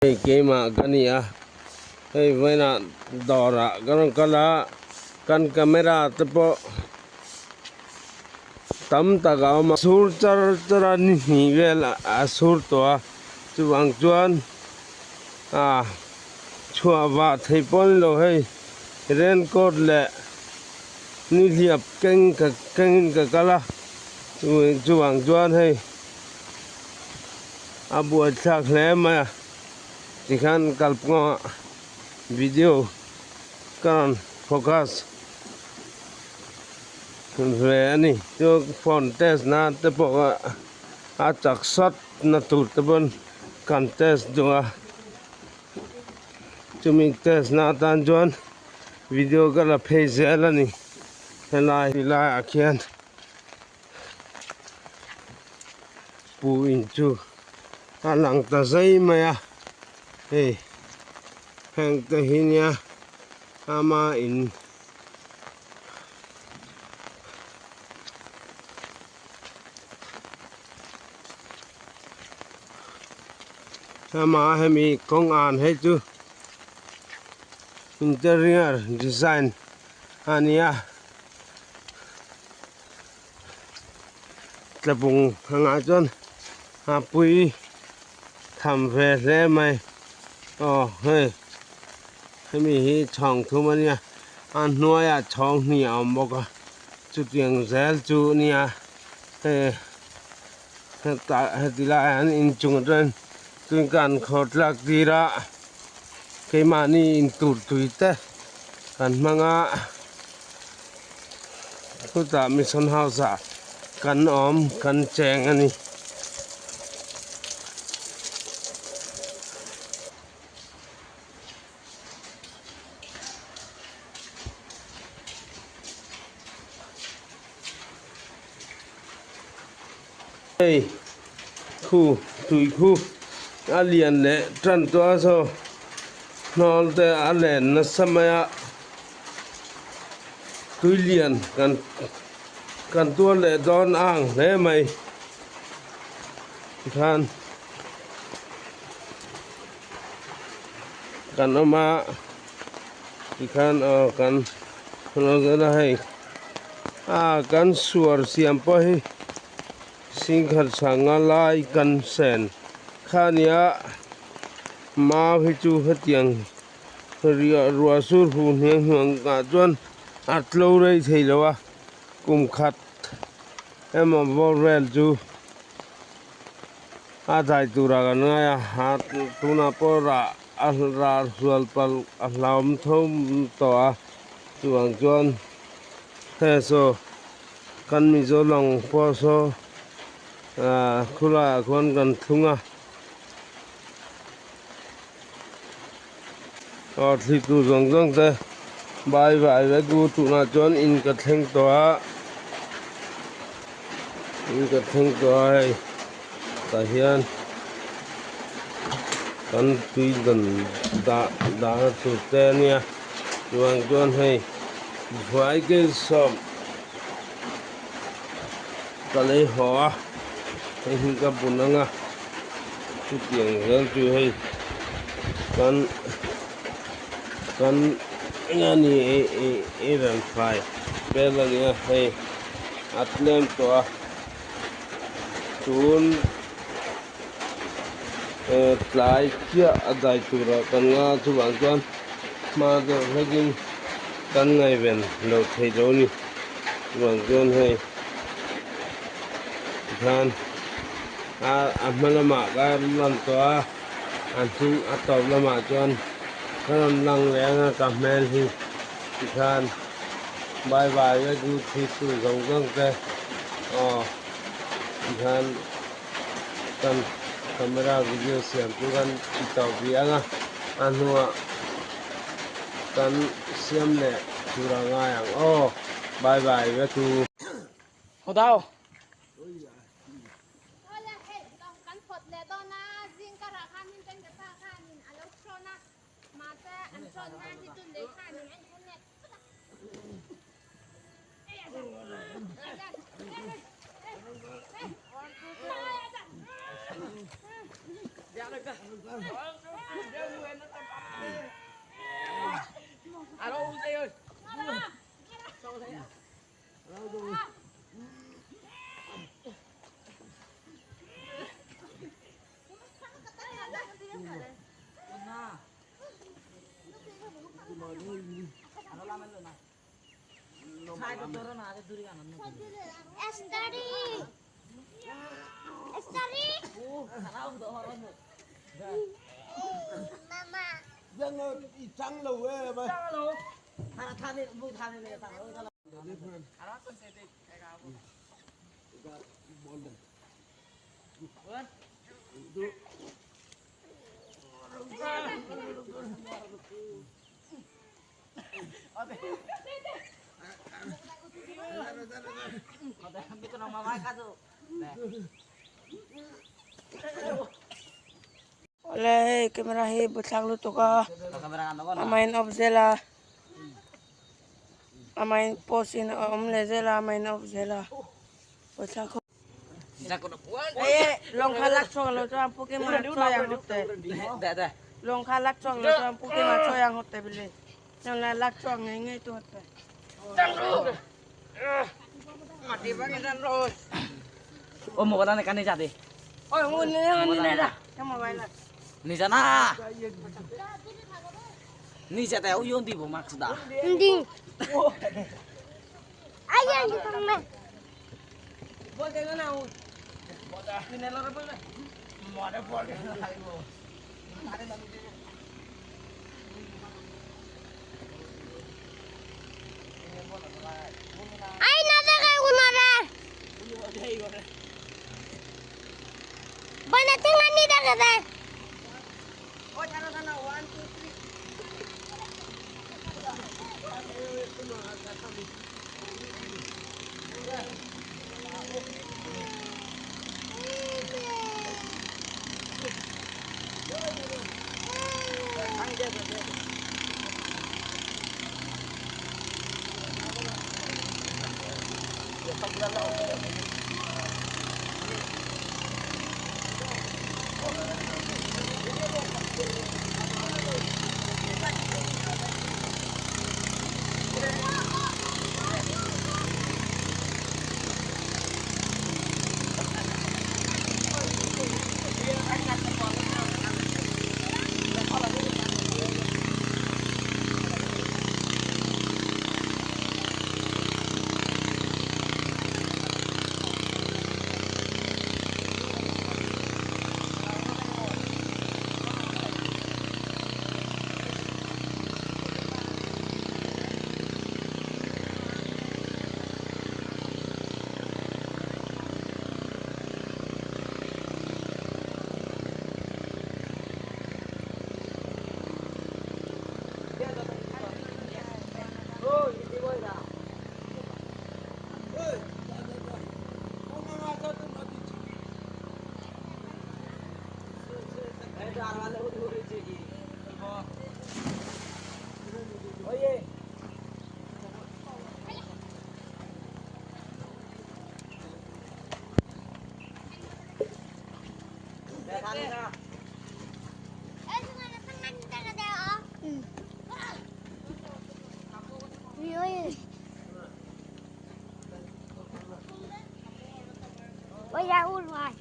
cái mà cái này à hey với là đỏ ra cái là kan camera tập tấm ta gạo mà sur char char ni về là sur to chu ang chuan chua và thầy pon lo hey raincoat lệ ni liệp keng ka la chu ang chuan hey abu thak le ma thì kan kalpngo video kan focus về anh cho phone test na tập bộ chắc sót na tụt tập bên can test cho mình test na tan chuan video cái là page là nè lại akian pu in chu lang ta zai maya hey hang ta hinya ama in ama hemi công an hết chứ interior design ania tập bùng hàng chọn pui tham về thế mày hey hemi hi chong thu mà nha ăn nuôi chong nhiều một chút tiền rẻ chú nha hey tại thì lại anh in chung trên tuyên can khót lạc đi ra cái mà ni in tụt tụi te kan manga cứ ta mission house kan kan cheng ani hey khu alien le tran to so nol te alen na samaya tui liền kan tua le don ang le mai kan oma kan kan lo ga hai kan suar siam po hi sing khar sanga lai kan sen khania ma hi chu hatiang ria ruwa sur hu hiang huang ka chuan atlo rei thei lowa kum khat ema borel chu thai tura ga na hat tuna pora ra sual pal alam thom to chuang chuan he so kan mi zo long po so khula kon kan thunga thì tu rong te bài với gu tu na chọn in cái theng to hay ta hiền kan tui gần đã tu te nia chuang chọn hay phải cái sọm cái lấy họ hay cái bún nga chút tiền hơn chú hay kan ngani ran fai bela ni hey atlem to tun tlai kia adai tura kan nga chu wang chuan ma do hagin kan ngai ven lo thei do ni wang chuan hey than amalama ga lam to an thu atop lama chuan kan lang le ka mel hi kan bye với gu thi tu gong te kan camera video siam tu kan tau bianga anua kan siam le turanga yang bye với tu Hồ Tao Estari. Estari. Mama. Jangan icang lo eh, bay. Oleh kamera he butlak lu to ka amain obzela amain posin omle zela amain obzela butlak long khalak chong lo jam puke ma cho yang hote long khalak chong lo jam puke ma cho yang hote bile yang la lak chong ngai tu hote mati banget dan los Ôi một con này cắn đi chặt đi. oi ngun ne da sama baila Ni sana. Ni chặt tèo yêu đi bộ mặc đã. Ndi. Ayah di tengah. bol de na u ni lo ra bol Mana boleh. Ay nada kayak gunara. Bana tengah ni dah kata. oh cara sana 1 2 3 Eh semua tengah ni dah kata. Iya. Oh ya ulai.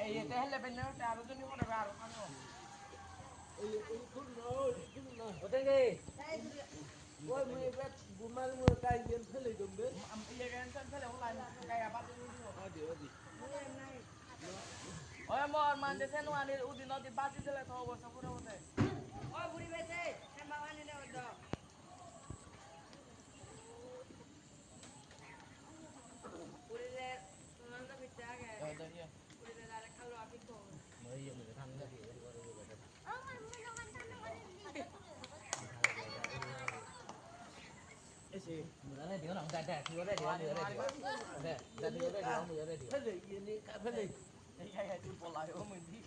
Iya teh le bener taruh tu ni mau dah baru kan. Udah nggih. Ôi mày biết bún mang mưa cay biến thế này đúng đấy. Iya kan kan saya ulang kayak apa dulu. Adi. Oh mau mandi saya nuani udi nanti pasti saya tahu bahasa pura pura. Oh buri bete, saya bawa ini udah. Buri le, nanda bicara kan. Ya udah ya. Buri le ada kalau api kok. Mới dùng để thăm cái gì. Oh, mày đâu ăn thằng nó đi. Mưa này thì nó nóng đẹp thì nó đây thì nó đây thì. Nè, đây thì nó đây thì nó mưa đây thì. Thế này yên đi cả thế này. Kayak itu pola yo mending.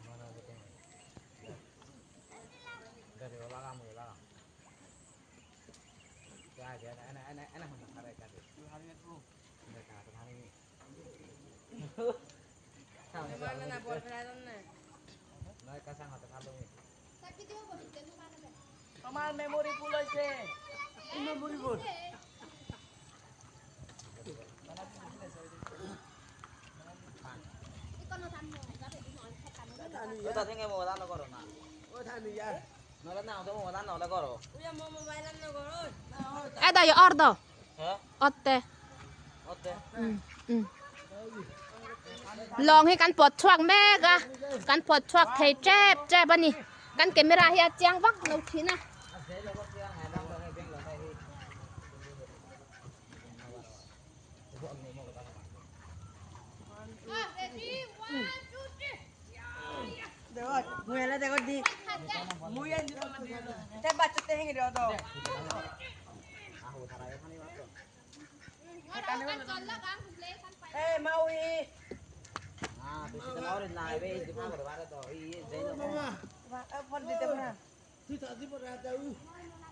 Mana betul. Dari belakang mưa belakang. Ya, dia enak hendak tarik tadi. Hari itu. Mereka hari ini. Mana nak buat pelajaran nih? Mereka sangat terkandung ini. Tapi dia mau bikin mana deh? Kamal memori pulau sih. Ini buri bun. Ikan nó thằng này, nó phải đi nói thật thằng nó. Thani Tôi ya. tadi nggak mau tanah koro na. Ôi thani ya. Nó là nào tôi mau tanah oleh koro. Uya mau mobile nih gorot. Ada ya ordo. Hah? Otte. Oke. Longให้กันปวดช่วงแม่กะกันปวดช่วงไทยแจ๊บแจ๊บอันนี้กันเก็บไม่ได้เฮียเจียงวักเราทีนะ Saya lo kok yang hadang lo nih beng lo tadi. Coba ini mau ke tanah. À, để đi, qua chút đi. Được, người là có đi. Mũi anh chứ mà đi. Thế bà chút tên được đâu. Aku tarai kan ini waktu. Ngồi đó, ăn còn là ăn lấy ăn phải. Eh mau i. Nah, tu kita mau rin na ibe di mana berada to. Iya, jadi lo. Apa di mana? Thì thả đi một hạt đâu.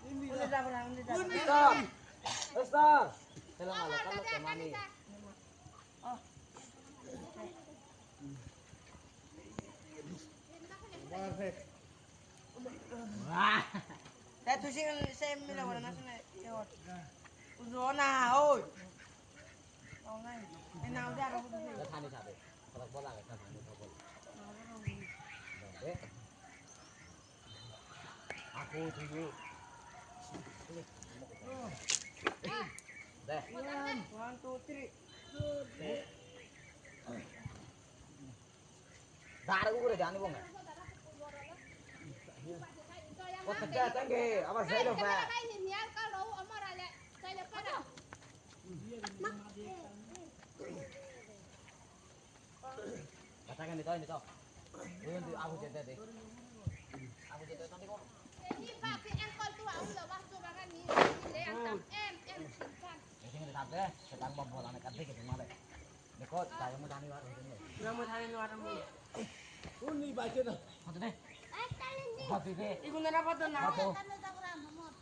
Ini Udah dah pernah, udah dah. Stop. Stop. Kalau nggak lo kalau kemana? Wah. Saya tuh sih saya mila warna nasi nih. Udah nah, oi. Oh ngai. Ini udah aku tuh. Lo tani sabe. Kalau bola kan tani bola. Oke. Aku tunggu. Deh. 1 2 3. Dar aku udah jangan bong. Oh tegak tinggi, apa saya lo pak? Cái nhìn nhá, cao đấu ở mà lại đây là bắt đầu. Katakan itu ini toh. Ini aku jadi deh. Aku jadi tadi kok. Đi vào thì em con tua ông giờ bác cho bác ăn đi. Để ăn tắm em xin con. Ini kita tahu sedang bobolan kan dikit kemarin. Dekot, saya mau tani baru ini. Udah mau tanya nih warna mu. Uni baca dah. Hati deh. Ai ta lên đi. Hati deh. Ibu nara apa tuh nah? Hati. Ta lên tao làm một.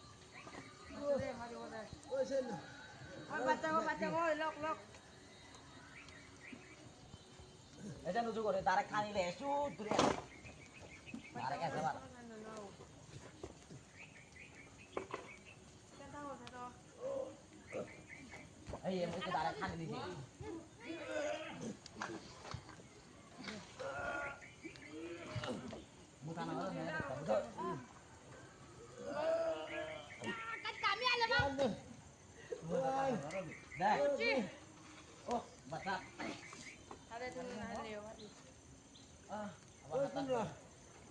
Mari udah. Ôi sen. Oh baca oh lok. Eja nuju gore tarik kali lesu dure. Tarik aja, Pak. Iya, mau tarik kali di sini. Bukan orang ya, betul. Cắt cả miệng là không? Dah. Oh, batak. Ada tuh nah lewat. Ah, Ôi con rồi.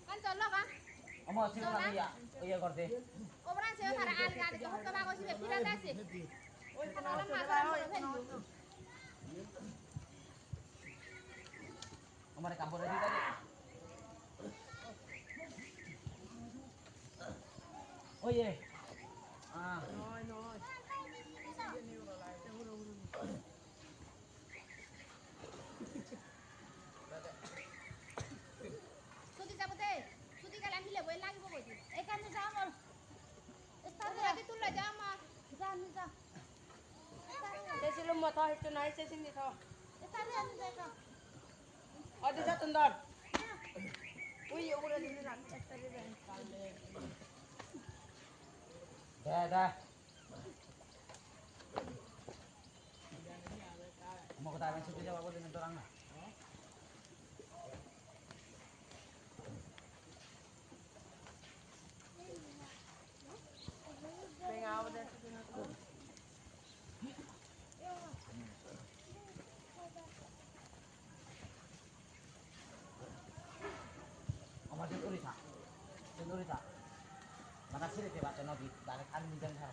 Con trốn lọc á? Omo sih lagi ya. Oh iya korte. Ô bran sẽ phải ăn gà để cho các bạn có xin phép ra gì? Oi Nó kenal làm tuh mà dah, con oi. nó phải. Omo ada kabur tadi tadi. Oh iya. Ah. Noi. Suti যাবো তে সুতি কাল আমি লেবই লাগিব বইছি এখানে যাও মোর স্থানে আগে তুলে যাও মা যা নি যা Saya sih lu mau tahu itu naik saya sini tahu. স্থানে আমি যাই তো Ada satu ndar. Wih, udah di sini tadi dah. Dah. Mau ketahuan sudah jawab aku dengan orang nah. lagi tarik an minjang ha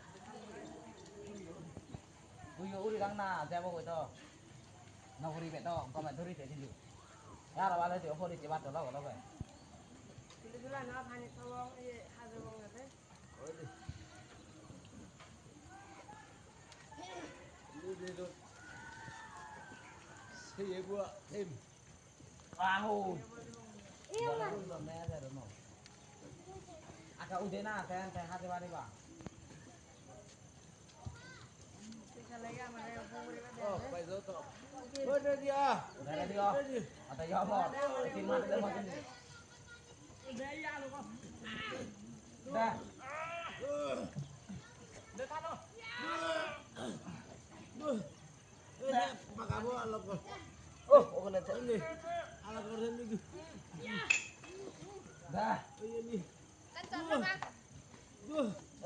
uyu uri dang na saya mau itu naguri beto kau mah duri tadi dulu ya lah wala itu hori cepat lo kalau be Bila na pani tawang hazo bang ngate. Saya buat tim. Ahu. Iya lah. Belum ada dong. Agak udah na kan hati wari ba. Bisa lagi mana yang puri ba. Oh, Pak Zoto. Udah dia. Udah dia. Atau ya mau. Timah ada macam ni. Udah ya lu kok. Dah. Pak kamu alok. Oh, kena Ini. Alok orang ini. dah. Oh iya nih. Kan contoh bang.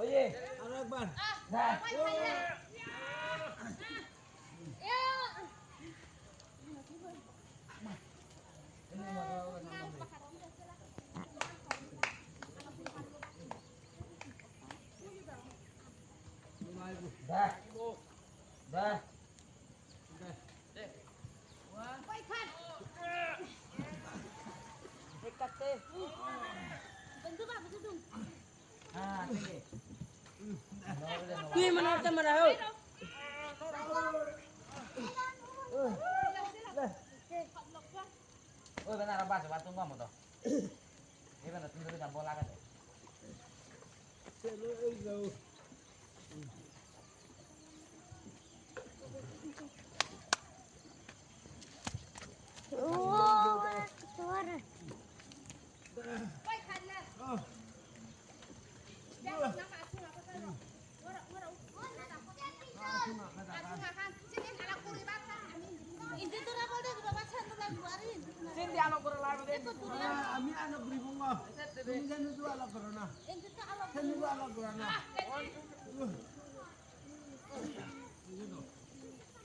Oh ye. Alok Akbar. Dah. Quay quay ra. Dah. Dah. Quay khăn. Dekat teh. Bentuk apa bentuk? Ah, sini. Ni mana ta mana ho. Oh, benar apa coba tunggu kamu tuh. Ini benar tunggu jam bola kan. Quay khăn lên. Jangan nama aku apa tahu. Aku makan. Sini anak kuri basah. Ini tuh apa dah juga basah tuh lagi barin. Sindi ano ko la ba. Ami anak beri bunga. Ini kan itu alok corona. Ini tuh alat. Kan itu alok corona.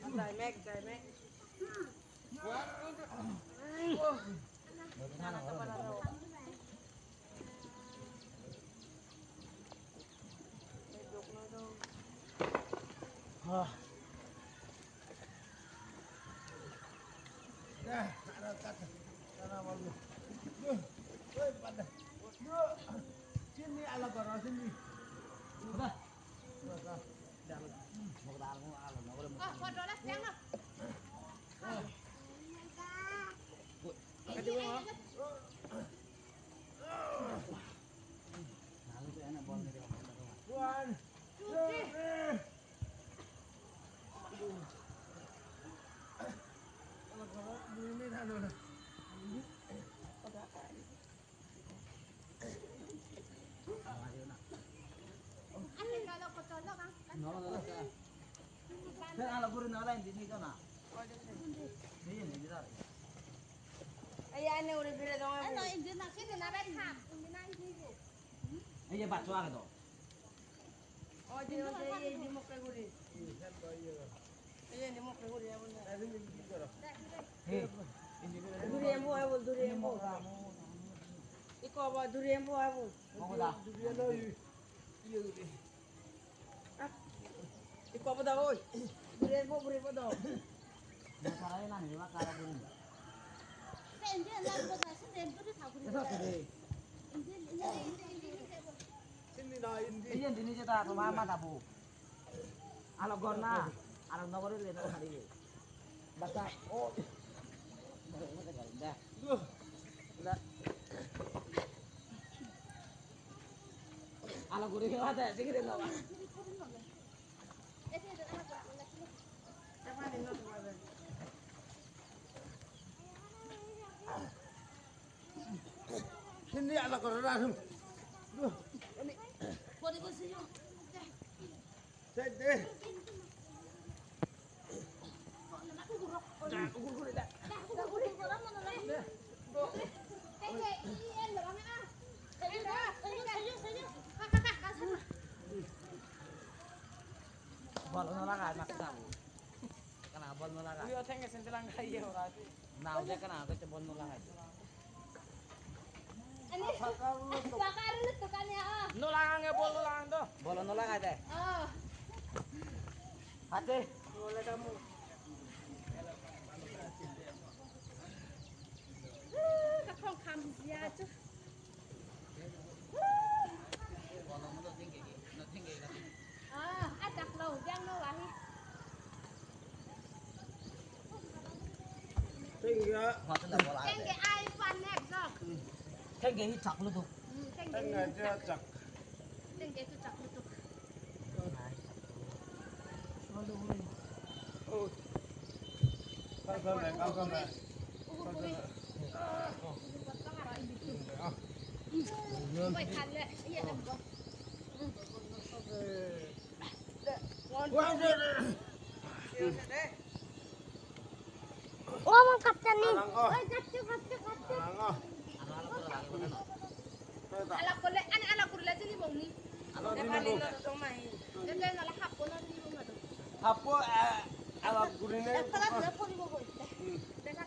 Dai mek, dai mek. Dah, ada kata. Sana bagus. Woi, pada. Sini alok corona sini. Udah. Mau ke dalam alam, mau ke Oh, foto lah siang lah. Tuan. Alok corona ini sana. Anh lên lo có tròn lo không? Nó là thế ăn là bữa nào đây đi cho nào đi đi ra Ay ane uri bile dong. Anh nói em nào xin là bên thảm, em nay đi rồi. ấy giờ bắt cho cái đó Oh di no ye di mo kay guri. Ay di mo kay guri abon. hey Duri embo abon, duri embo. Iko ba duri embo abon. mau ke dah Iko ba daw oy. Duri embo daw. caranya nanti lah cara pun Em đi làm cái này xin em cứ đi thảo itu tadi Sini dah ini. iya di sini kita mama tabu alo gorna alo nomor itu itu hari ini baca oh dah dah alo guri ada sikit enggak Em đi được ăn quả là xin. Siapa ni no ba. Sini alok corona. Cô đi cô xin vô. Saya deh. Cái gì em được không á? Em đó. Thấy chưa? Kakak kasih. bol nolakan mak tahu kena bol nolakan Uyo tenge sentilang kaya ora. nah udah kena aku cebol nolakan Ani bakarin letukannya ah. Nulangan ya bol nulangan tuh. Bola nulang aja. Oh. Hati. Kakong kam dia tu. Ah, ajak lo jang lo wahi. Tinggal Tengge ai pan nek jok. Tengge hit chak lu tuh. Tengge aja cak. tengge tu cak lutuk. Kalkan. Ugur buri. Potong ara ini tu. Boy khalle iya dem bo. Oh, mau kapten nih. Oi, kapten. Ala kole, ala kurla jeni bong ni. Dede nala hapo na ni bong ado. Apa ala gurine? Tala na po ni bong boy. Deka.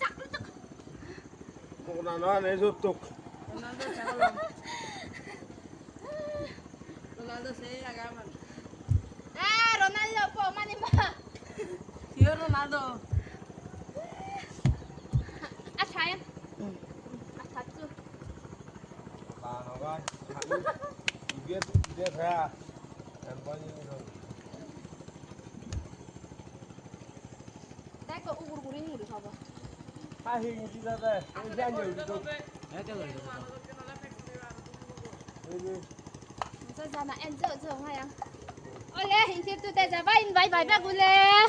Cak lutuk. Kunanan tutuk. Ronaldo calon. Ronaldo saya agaman. Ronaldo po mani ma. Yo Ronaldo. Asayan. Asatsu. Nó coi. Biết ra. Em bao nhiêu rồi. Dai ko ugur buri ni udah sabo. Hai hình gì ra đây? Em ra nhiều gì không? Sao giờ là em dỡ dỡ hay à? Ôi lê, hình chiếc tụi tè giờ vay vay vay bác lê.